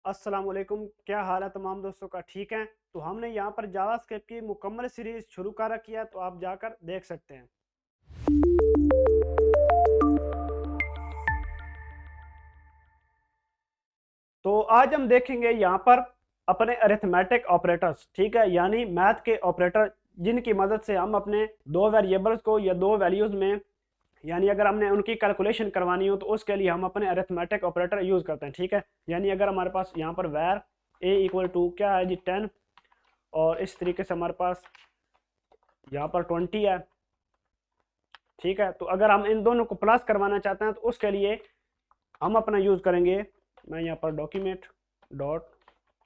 अस्सलाम वालेकुम। क्या हाल है तमाम दोस्तों का? ठीक है। तो हमने यहाँ पर जावास्क्रिप्ट की मुकम्मल सीरीज शुरू कर रखी है, तो आप जाकर देख सकते हैं। तो आज हम देखेंगे यहाँ पर अपने अरिथमेटिक ऑपरेटर्स, ठीक है, यानी मैथ के ऑपरेटर, जिनकी मदद से हम अपने दो वेरिएबल्स को या दो वैल्यूज में, यानी अगर हमने उनकी कैलकुलेशन करवानी हो तो उसके लिए हम अपने अरिथमेटिक ऑपरेटर यूज करते हैं। ठीक है, यानी अगर हमारे पास यहाँ पर वैर ए इक्वल टू क्या है जी 10, और इस तरीके से हमारे पास यहाँ पर 20 है। ठीक है, तो अगर हम इन दोनों को प्लस करवाना चाहते हैं तो उसके लिए हम अपना यूज करेंगे, मैं यहाँ पर डॉक्यूमेंट डॉट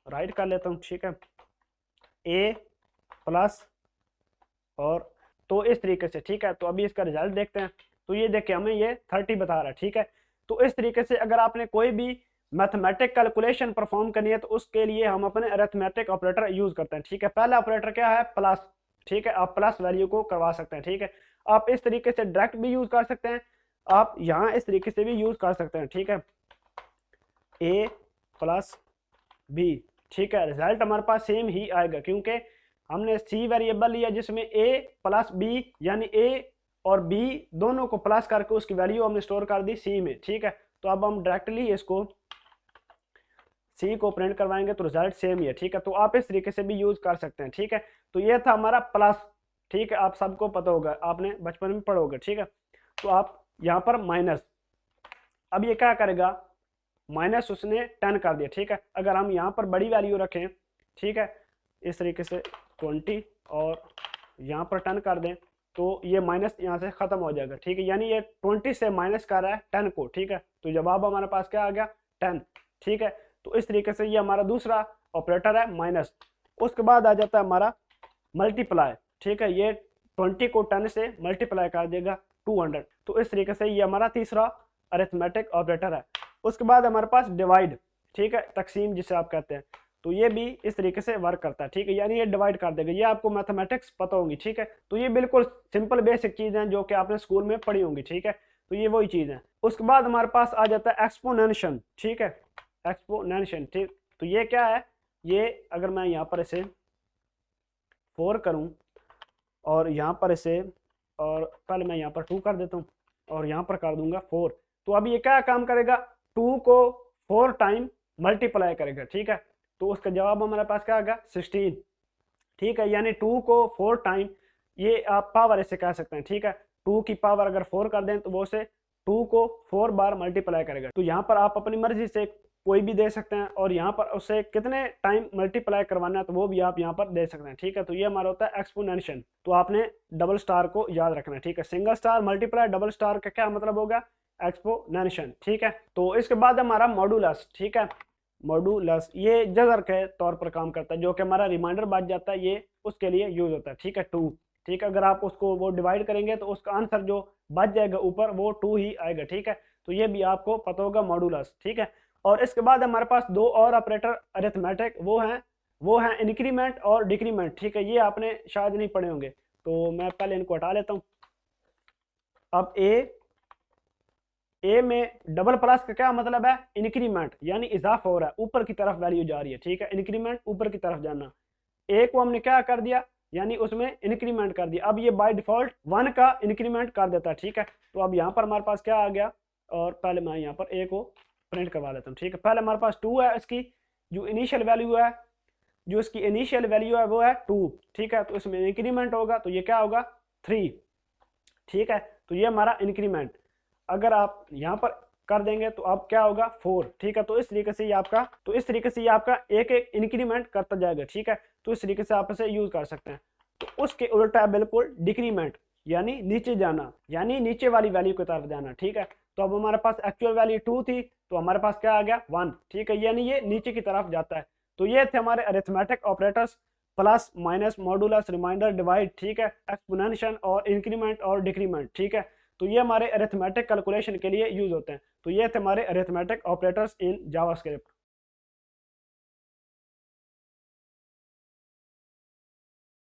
राइट कर लेता हूँ। ठीक है, ए प्लस और तो इस तरीके से। ठीक है, तो अभी इसका रिजल्ट देखते हैं। तो ये देखिए हमें ये 30 बता रहा है। ठीक है, तो इस तरीके से अगर आपने कोई भी मैथमेटिक कैलकुलेशन परफॉर्म करनी है तो उसके लिए हम अपने अरिथमेटिक ऑपरेटर यूज करते हैं। ठीक है, पहला ऑपरेटर क्या है? प्लस। ठीक है, आप प्लस वैल्यू को करवा सकते हैं। ठीक है, आप इस तरीके से डायरेक्ट भी यूज कर सकते हैं, आप यहाँ इस तरीके से भी यूज कर सकते हैं। ठीक है, ए प्लस बी। ठीक है, रिजल्ट हमारे पास सेम ही आएगा क्योंकि हमने सी वेरिएबल लिया जिसमें ए प्लस बी, यानी ए और बी दोनों को प्लस करके उसकी वैल्यू हमने स्टोर कर दी सी में। ठीक है, तो अब हम डायरेक्टली इसको सी को प्रिंट करवाएंगे तो रिजल्ट सेम ही है। ठीक है, तो आप इस तरीके से भी यूज कर सकते हैं। ठीक है, तो ये था हमारा प्लस। ठीक है, आप सबको पता होगा, आपने बचपन में पढ़ोगे। ठीक है, तो आप यहाँ पर माइनस, अब ये क्या करेगा? माइनस उसने 10 कर दिया। ठीक है, अगर हम यहाँ पर बड़ी वैल्यू रखें, ठीक है, इस तरीके से 20 और यहाँ पर 10 कर दें तो ये माइनस यहाँ से खत्म हो जाएगा। ठीक है, यानी ये 20 से माइनस कर रहा है 10 को। ठीक है, तो जवाब हमारे पास क्या आ गया? 10। ठीक है, तो इस तरीके से ये हमारा दूसरा ऑपरेटर है माइनस। उसके बाद आ जाता है हमारा मल्टीप्लाई। ठीक है, ये 20 को 10 से मल्टीप्लाई कर देगा 200। तो इस तरीके से ये हमारा तीसरा अरिथमेटिक ऑपरेटर है। उसके बाद हमारे पास डिवाइड, ठीक है, तकसीम जिसे आप कहते हैं, तो ये भी इस तरीके से वर्क करता है। ठीक है, यानी ये डिवाइड कर देगा। ये आपको मैथमेटिक्स पता होंगी। ठीक है, तो ये बिल्कुल सिंपल बेसिक चीज़ है जो कि आपने स्कूल में पढ़ी होंगी। ठीक है, तो ये वही चीज़ है। उसके बाद हमारे पास आ जाता है एक्सपोनेंशन। ठीक है, एक्सपोनेंशन। ठीक, तो ये क्या है? ये अगर मैं यहाँ पर इसे 4 करूँ और यहाँ पर इसे, और पहले मैं यहाँ पर 2 कर देता हूँ और यहाँ पर कर दूंगा 4, तो अब ये क्या काम करेगा? 2 को 4 टाइम मल्टीप्लाई करेगा। ठीक है, तो उसका जवाब हमारे पास क्या आएगा? 16। ठीक है, यानी 2 को 4 टाइम, ये आप पावर ऐसे कह सकते हैं। ठीक है, 2 की पावर अगर 4 कर दें तो वो से 2 को 4 बार मल्टीप्लाई करेगा। तो यहाँ पर आप अपनी मर्जी से कोई भी दे सकते हैं और यहाँ पर उससे कितने टाइम मल्टीप्लाई करवाना है तो वो भी आप यहाँ पर दे सकते हैं। ठीक है, तो ये हमारा होता है एक्सपोनेंशियल। तो आपने डबल स्टार को याद रखना है। ठीक है, single star multiply double star का क्या मतलब होगा? एक्सपोनेंशियल। ठीक है, तो इसके बाद हमारा मॉडुलस। ठीक है, मॉडुलस ये जजर के तौर पर काम करता है, जो कि हमारा रिमाइंडर बच जाता है, ये उसके लिए यूज होता है। ठीक है, 2। ठीक है, अगर आप उसको वो डिवाइड करेंगे तो उसका आंसर जो बच जाएगा ऊपर वो 2 ही आएगा। ठीक है, तो ये भी आपको पता होगा मॉडुलस। ठीक है, और इसके बाद हमारे पास दो और ऑपरेटर अरिथमेटिक, वो हैं इंक्रीमेंट और डिक्रीमेंट। ठीक है, ये आपने शायद नहीं पढ़े होंगे, तो मैं पहले इनको हटा लेता हूँ। अब ए में डबल प्लस का क्या मतलब है? इंक्रीमेंट, यानी इजाफा हो रहा है, ऊपर की तरफ वैल्यू जा रही है। ठीक है, इंक्रीमेंट ऊपर की तरफ जाना। ए को हमने क्या कर दिया? यानी उसमें इंक्रीमेंट कर दिया। अब ये बाय डिफॉल्ट 1 का इंक्रीमेंट कर देता है। ठीक है, तो अब यहाँ पर हमारे पास क्या आ गया? और पहले मैं यहाँ पर ए को प्रिंट करवा लेता हूँ। ठीक है, पहले हमारे पास 2 है, इसकी जो इनिशियल वैल्यू है, जो इसकी इनिशियल वैल्यू है वो है 2। ठीक है, तो इसमें इंक्रीमेंट होगा तो ये क्या होगा? 3। ठीक है, तो ये हमारा इंक्रीमेंट। अगर आप यहाँ पर कर देंगे तो अब क्या होगा? 4। ठीक है, तो इस तरीके से ये आपका एक एक इंक्रीमेंट करता जाएगा। ठीक है, तो इस तरीके से आप इसे यूज कर सकते हैं। तो उसके उल्टा है बिल्कुल डिक्रीमेंट, यानी नीचे जाना, यानी नीचे वाली वैल्यू की तरफ जाना। ठीक है, तो अब हमारे पास एक्चुअल वैल्यू 2 थी तो हमारे पास क्या आ गया? 1। ठीक है, यानी ये नीचे की तरफ जाता है। तो ये थे हमारे arithmetic operators, plus minus modulus remainder divide. ठीक है, एक्सपोनेंशियल और इंक्रीमेंट और डिक्रीमेंट। ठीक है, तो ये हमारे अरिथमेटिक कैलकुलेशन के लिए यूज होते हैं। तो ये थे हमारे अरिथमेटिक ऑपरेटर्स इन जावास्क्रिप्ट।